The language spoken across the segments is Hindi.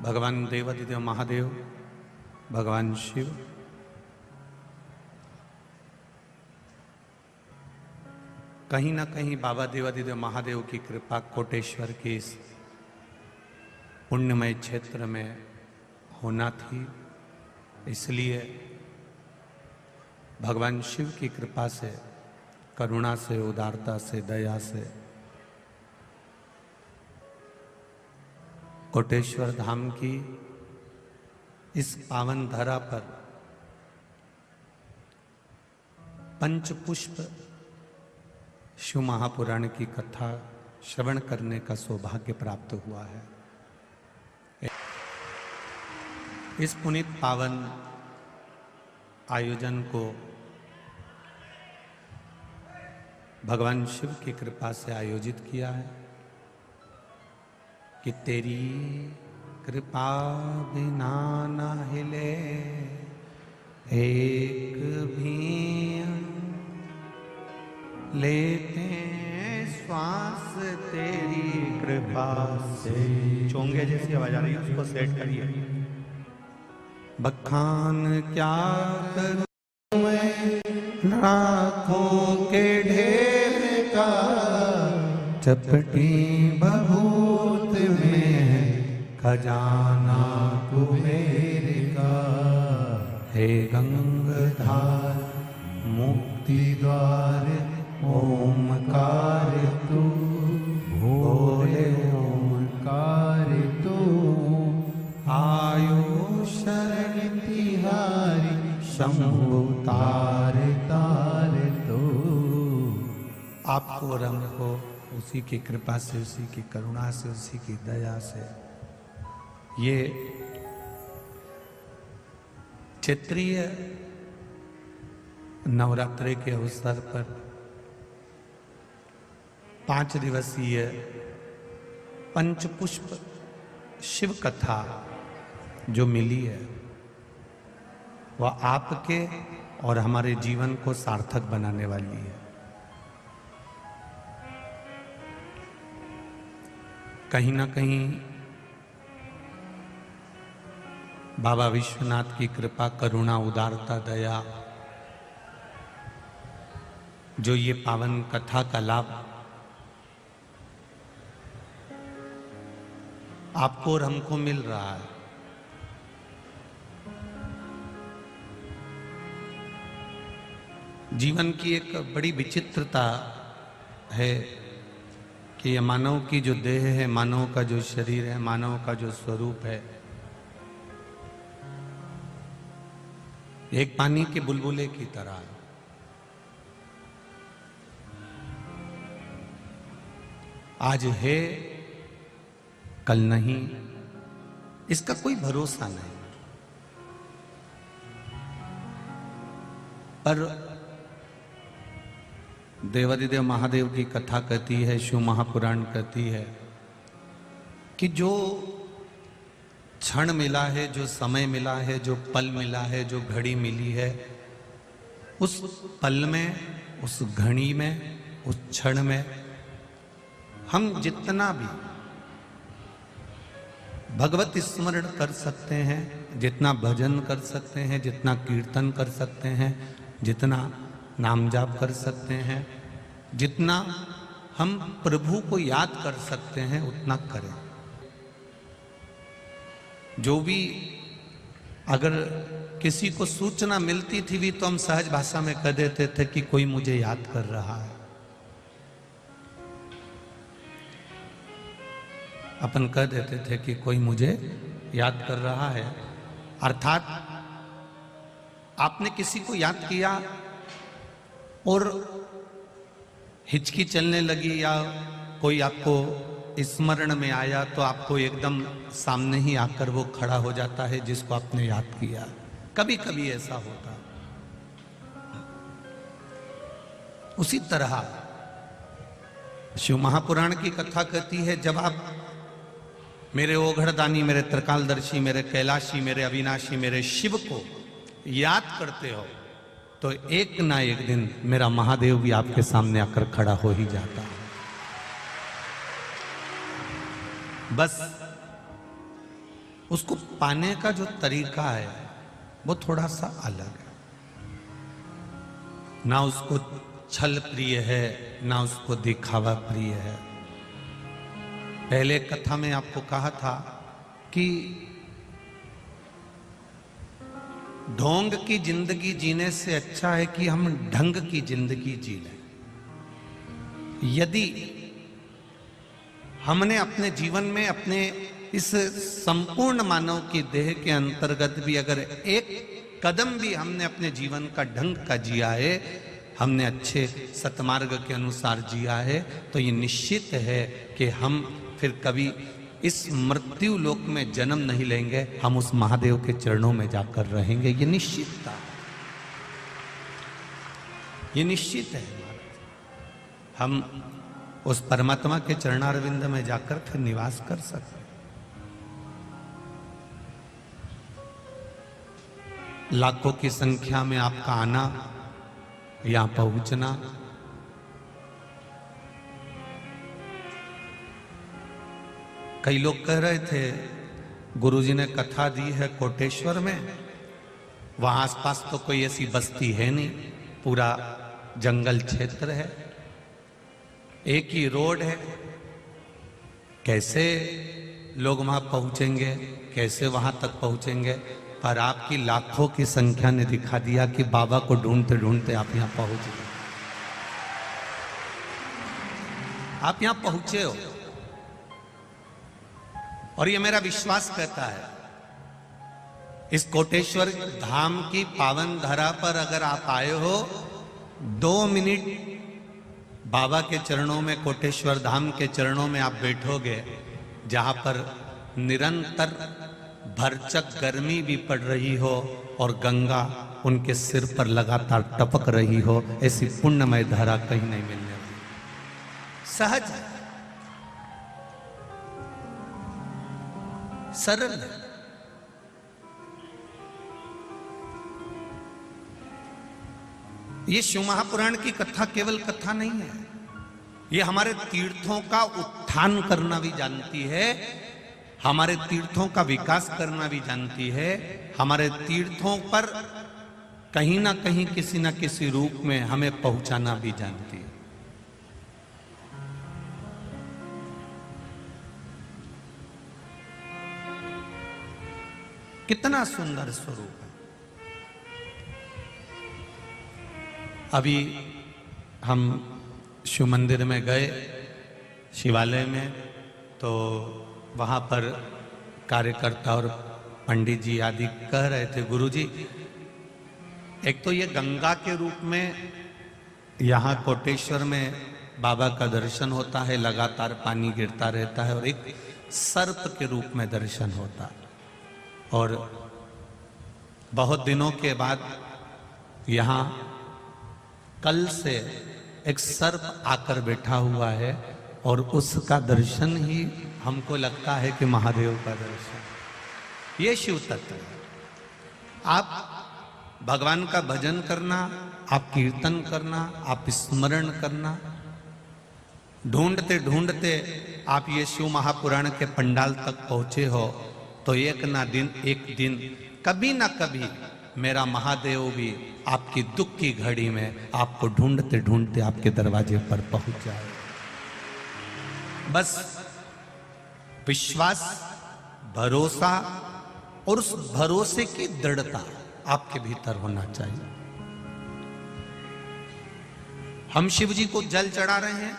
भगवान देवादिदेव महादेव, भगवान शिव, कहीं ना कहीं बाबा देवादिदेव महादेव की कृपा कोटेश्वर के इस पुण्यमय क्षेत्र में होना थी। इसलिए भगवान शिव की कृपा से, करुणा से, उदारता से, दया से कोटेश्वर धाम की इस पावन धरा पर पंचपुष्प शिव महापुराण की कथा श्रवण करने का सौभाग्य प्राप्त हुआ है। इस पुनीत पावन आयोजन को भगवान शिव की कृपा से आयोजित किया है कि तेरी कृपा बिना न हिले एक भी लेते श्वास तेरी कृपा से। चोंगे जैसी आवाज आ रही है, उसको सेट करिए। बखान क्या करूं मैं लाखों के ढेर का, चपटी बहुत में खजाना कुबेर का। हे गंगाधार मुक्ति द्वार ओमकार तू, भोले ओमकार तू। आयो शरण तिहारी शंभु तार तार तो। आपको और हमको उसी की कृपा से, उसी की करुणा से, उसी की दया से ये क्षेत्रीय नवरात्रि के अवसर पर 5 दिवसीय पंचपुष्प शिव कथा जो मिली है वह आपके और हमारे जीवन को सार्थक बनाने वाली है। कहीं ना कहीं बाबा विश्वनाथ की कृपा, करुणा, उदारता, दया जो ये पावन कथा का लाभ आपको और हमको मिल रहा है, जीवन की एक बड़ी विचित्रता है कि ये मानव की जो देह है, मानव का जो शरीर है, मानव का जो स्वरूप है, एक पानी के बुलबुले की तरह है। आज है कल नहीं, इसका कोई भरोसा नहीं। पर देवादिदेव महादेव की कथा कहती है, शिव महापुराण कहती है कि जो क्षण मिला है, जो समय मिला है, जो पल मिला है, जो घड़ी मिली है, उस पल में, उस घड़ी में, उस क्षण में हम जितना भी भगवत स्मरण कर सकते हैं, जितना भजन कर सकते हैं, जितना कीर्तन कर सकते हैं, जितना नाम जाप कर सकते हैं, जितना हम प्रभु को याद कर सकते हैं, उतना करें। जो भी अगर किसी को सूचना मिलती थी भी तो हम सहज भाषा में कह देते थे कि कोई मुझे याद कर रहा है। अपन कह देते थे कि कोई मुझे याद कर रहा है, अर्थात आपने किसी को याद किया और हिचकी चलने लगी या कोई आपको स्मरण में आया तो आपको एकदम सामने ही आकर वो खड़ा हो जाता है जिसको आपने याद किया। कभी कभी ऐसा होता। उसी तरह शिव महापुराण की कथा कहती है, जब आप मेरे ओघड़दानी, मेरे त्रिकालदर्शी, मेरे कैलाशी, मेरे अविनाशी, मेरे शिव को याद करते हो तो एक ना एक दिन मेरा महादेव भी आपके सामने आकर खड़ा हो ही जाता है। बस उसको पाने का जो तरीका है वो थोड़ा सा अलग है। ना उसको छल प्रिय है, ना उसको दिखावा प्रिय है। पहले कथा में आपको कहा था कि ढोंग की जिंदगी जीने से अच्छा है कि हम ढंग की जिंदगी जी लें। यदि हमने अपने जीवन में अपने इस संपूर्ण मानव की देह के अंतर्गत भी अगर एक कदम भी हमने अपने जीवन का ढंग का जिया है, हमने अच्छे सतमार्ग के अनुसार जिया है, तो ये निश्चित है कि हम फिर कभी इस मृत्यु लोक में जन्म नहीं लेंगे, हम उस महादेव के चरणों में जाकर रहेंगे। ये निश्चितता, ये निश्चित है। हम उस परमात्मा के चरणारविंद में जाकर फिर निवास कर सकते हैं। लाखों की संख्या में आपका आना, यहां पहुंचना, कई लोग कह रहे थे गुरुजी ने कथा दी है कोटेश्वर में, वहां आसपास तो कोई ऐसी बस्ती है नहीं, पूरा जंगल क्षेत्र है, एक ही रोड है, कैसे लोग वहां पहुंचेंगे, कैसे वहां तक पहुंचेंगे? पर आपकी लाखों की संख्या ने दिखा दिया कि बाबा को ढूंढते ढूंढते आप यहां पहुंच गए। आप यहां पहुंचे हो और ये मेरा विश्वास कहता है, इस कोटेश्वर धाम की पावन धरा पर अगर आप आए हो, 2 मिनट बाबा के चरणों में, कोटेश्वर धाम के चरणों में आप बैठोगे, जहां पर निरंतर भरचक गर्मी भी पड़ रही हो और गंगा उनके सिर पर लगातार टपक रही हो, ऐसी पुण्यमय धारा कहीं नहीं मिलने वाली। सहज है, सरल है। ये शिव महापुराण की कथा केवल कथा नहीं है, ये हमारे तीर्थों का उत्थान करना भी जानती है, हमारे तीर्थों का विकास करना भी जानती है, हमारे तीर्थों पर कहीं ना कहीं किसी ना किसी रूप में हमें पहुंचाना भी जानती है। कितना सुंदर स्वरूप है। अभी हम शिव मंदिर में गए, शिवालय में, तो वहाँ पर कार्यकर्ता और पंडित जी आदि कह रहे थे, गुरुजी एक तो ये गंगा के रूप में यहाँ कोटेश्वर में बाबा का दर्शन होता है, लगातार पानी गिरता रहता है, और एक सर्प के रूप में दर्शन होता है। और बहुत दिनों के बाद यहाँ कल से एक सर्प आकर बैठा हुआ है, और उसका दर्शन ही हमको लगता है कि महादेव का दर्शन। ये शिव तत्व है। आप भगवान का भजन करना, आप कीर्तन करना, आप स्मरण करना, ढूंढते ढूंढते आप ये शिव महापुराण के पंडाल तक पहुंचे हो, तो एक दिन कभी ना कभी मेरा महादेव भी आपकी दुख की घड़ी में आपको ढूंढते ढूंढते आपके दरवाजे पर पहुंच जाए। बस विश्वास, भरोसा और उस भरोसे की दृढ़ता आपके भीतर होना चाहिए। हम शिव जी को जल चढ़ा रहे हैं,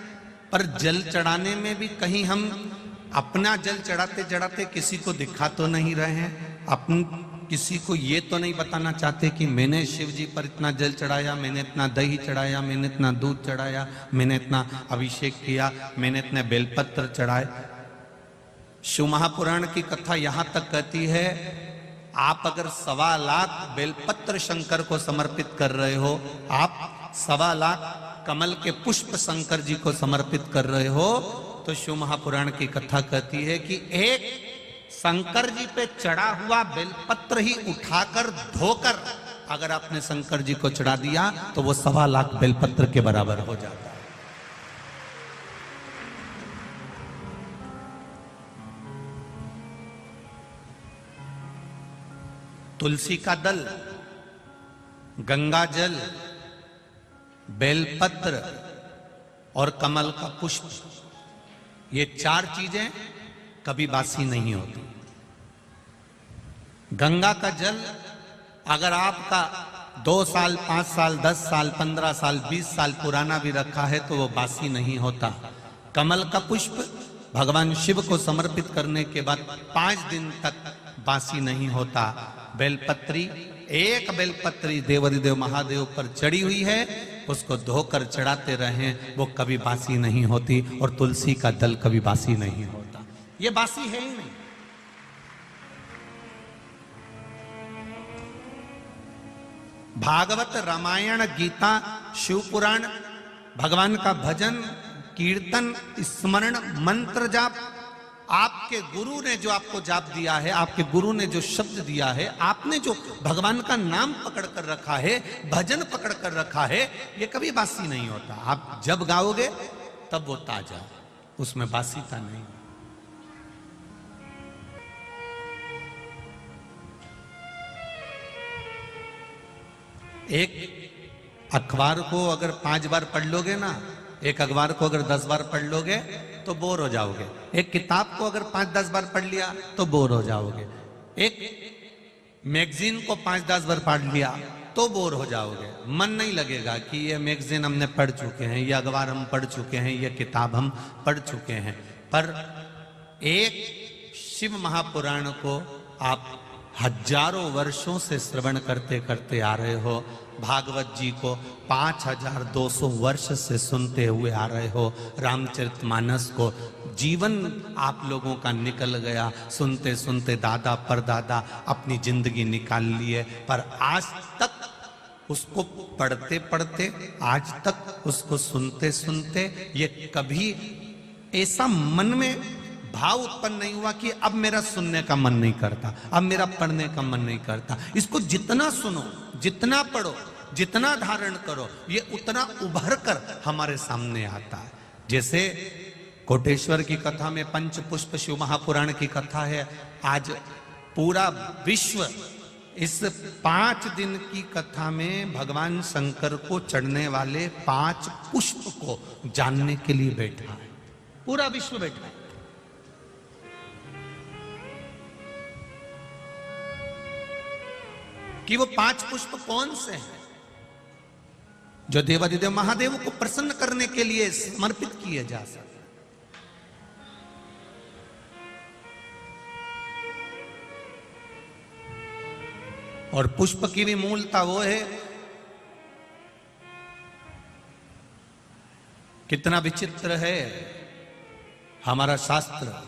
पर जल चढ़ाने में भी कहीं हम अपना जल चढ़ाते चढ़ाते किसी को दिखा तो नहीं रहे हैं, किसी को ये तो नहीं बताना चाहते कि मैंने शिव जी पर इतना जल चढ़ाया, मैंने इतना दही चढ़ाया, मैंने इतना दूध चढ़ाया, मैंने इतना अभिषेक किया, मैंने इतने बेलपत्र चढ़ाए। शिव महापुराण की कथा यहां तक कहती है, आप अगर 1.25 लाख बेलपत्र शंकर को समर्पित कर रहे हो, आप 1.25 लाख कमल के पुष्प शंकर जी को समर्पित कर रहे हो, तो शिव महापुराण की कथा कहती है कि एक शंकर जी पे चढ़ा हुआ बेलपत्र ही उठाकर धोकर अगर आपने शंकर जी को चढ़ा दिया तो वो 1.25 लाख बेलपत्र के बराबर हो जाता है। तुलसी का दल, गंगा जल, बेलपत्र और कमल का पुष्प, ये 4 चीजें कभी बासी नहीं होती। गंगा का जल अगर आपका 2 साल, 5 साल, 10 साल, 15 साल, 20 साल पुराना भी रखा है तो वो बासी नहीं होता। कमल का पुष्प भगवान शिव को समर्पित करने के बाद 5 दिन तक बासी नहीं होता। बेलपत्री, एक बेलपत्री देवाधिदेव महादेव पर चढ़ी हुई है, उसको धोकर चढ़ाते रहें, वो कभी बासी नहीं होती। और तुलसी का दल कभी बासी नहीं होता। ये बासी है ही नहीं। भागवत, रामायण, गीता, शिव पुराण, भगवान का भजन, कीर्तन, स्मरण, मंत्र जाप, आपके गुरु ने जो आपको जाप दिया है, आपके गुरु ने जो शब्द दिया है, आपने जो भगवान का नाम पकड़ कर रखा है, भजन पकड़ कर रखा है, ये कभी बासी नहीं होता। आप जब गाओगे तब वो ताजा, उसमें बासीता नहीं। एक अखबार को अगर 5 बार पढ़ लोगे ना, एक अखबार को अगर 10 बार पढ़ लोगे तो बोर हो जाओगे। एक किताब को अगर 5-10 बार पढ़ लिया तो बोर हो जाओगे। एक मैगजीन को 5-10 बार पढ़ लिया तो बोर हो जाओगे। मन नहीं लगेगा कि ये मैगजीन हमने पढ़ चुके हैं, ये अखबार हम पढ़ चुके हैं, ये किताब हम पढ़ चुके हैं। पर एक शिव महापुराण को आप हजारों वर्षों से श्रवण करते करते आ रहे हो, भागवत जी को 5200 वर्ष से सुनते हुए आ रहे हो, रामचरितमानस को जीवन आप लोगों का निकल गया, सुनते सुनते दादा परदादा अपनी जिंदगी निकाल लिए, पर आज तक उसको पढ़ते पढ़ते, आज तक उसको सुनते सुनते ये कभी ऐसा मन में भाव उत्पन्न नहीं हुआ कि अब मेरा सुनने का मन नहीं करता, अब मेरा पढ़ने का मन नहीं करता। इसको जितना सुनो, जितना पढ़ो, जितना धारण करो, ये उतना उभर कर हमारे सामने आता है। जैसे कोटेश्वर की कथा में पंचपुष्प शिव महापुराण की कथा है। आज पूरा विश्व इस 5 दिन की कथा में भगवान शंकर को चढ़ने वाले 5 पुष्प को जानने के लिए बैठा है। पूरा विश्व बैठा है। कि वो 5 पुष्प कौन से हैं जो देवाधिदेव महादेव को प्रसन्न करने के लिए समर्पित किए जा सकते। और पुष्प की भी मूलता वो है, कितना विचित्र है हमारा शास्त्र।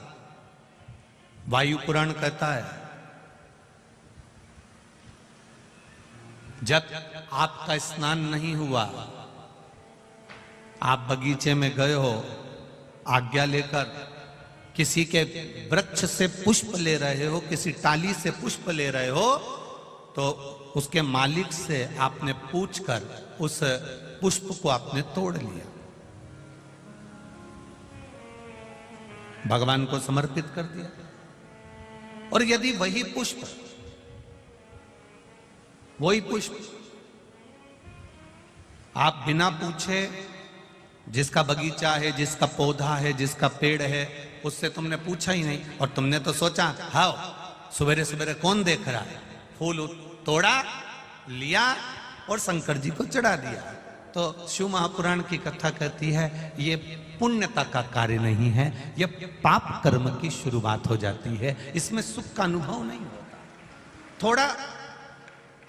वायु पुराण कहता है जब आपका स्नान नहीं हुआ, आप बगीचे में गए हो, आज्ञा लेकर किसी के वृक्ष से पुष्प ले रहे हो, किसी टाली से पुष्प ले रहे हो, तो उसके मालिक से आपने पूछकर उस पुष्प को आपने तोड़ लिया, भगवान को समर्पित कर दिया। और यदि वही पुष्प आप बिना पूछे, जिसका बगीचा है, जिसका पौधा है, जिसका पेड़ है, उससे तुमने पूछा ही नहीं, और तुमने तो सोचा हाँ सवेरे सवेरे कौन देख रहा है, फूल तोड़ा लिया और शंकर जी को चढ़ा दिया। तो शिव महापुराण की कथा कहती है ये पुण्यता का कार्य नहीं है, यह पाप कर्म की शुरुआत हो जाती है, इसमें सुख का अनुभव नहीं होता। थोड़ा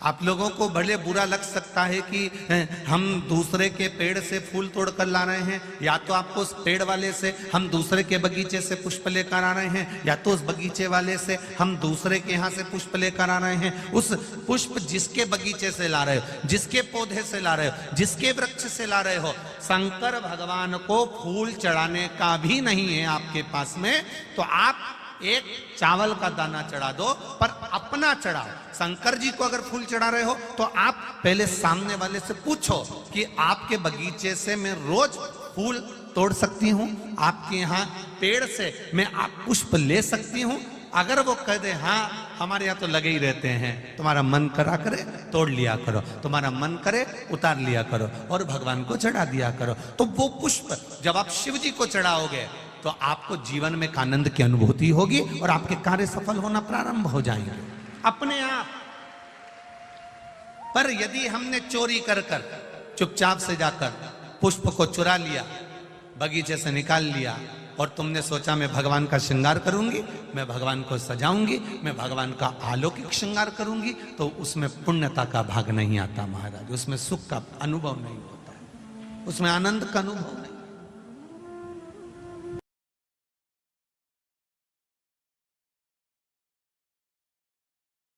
आप लोगों को भले बुरा लग सकता है कि हम दूसरे के पेड़ से फूल तोड़ कर ला रहे हैं, या तो आपको उस पेड़ वाले से हम दूसरे के बगीचे से पुष्प लेकर आ रहे हैं, या तो उस बगीचे वाले से हम दूसरे के यहाँ से पुष्प लेकर आ रहे हैं। उस पुष्प जिसके बगीचे से ला रहे हो, जिसके पौधे से ला रहे हो, जिसके वृक्ष से ला रहे हो, शंकर भगवान को फूल चढ़ाने का भी नहीं है आपके पास में, तो आप एक चावल का दाना चढ़ा दो, पर अपना चढ़ाओ। शंकर जी को अगर फूल चढ़ा रहे हो तो आप पहले सामने वाले से पूछो कि आपके बगीचे से मैं रोज फूल तोड़ सकती हूँ, आपके यहाँ पेड़ से मैं आप पुष्प ले सकती हूँ, अगर वो कह दे हाँ हमारे यहाँ तो लगे ही रहते हैं, तुम्हारा मन करा करे तोड़ लिया करो, तुम्हारा मन करे उतार लिया करो और भगवान को चढ़ा दिया करो, तो वो पुष्प जब आप शिव जी को चढ़ाओगे तो आपको जीवन में एक आनंद की अनुभूति होगी और आपके कार्य सफल होना प्रारंभ हो जाएंगे अपने आप। पर यदि हमने चोरी कर कर चुपचाप से जाकर पुष्प को चुरा लिया, बगीचे से निकाल लिया और तुमने सोचा मैं भगवान का श्रृंगार करूंगी, मैं भगवान को सजाऊंगी, मैं भगवान का अलौकिक श्रृंगार करूंगी, तो उसमें पुण्यता का भाग नहीं आता महाराज, उसमें सुख का अनुभव नहीं होता, उसमें आनंद का अनुभव नहीं।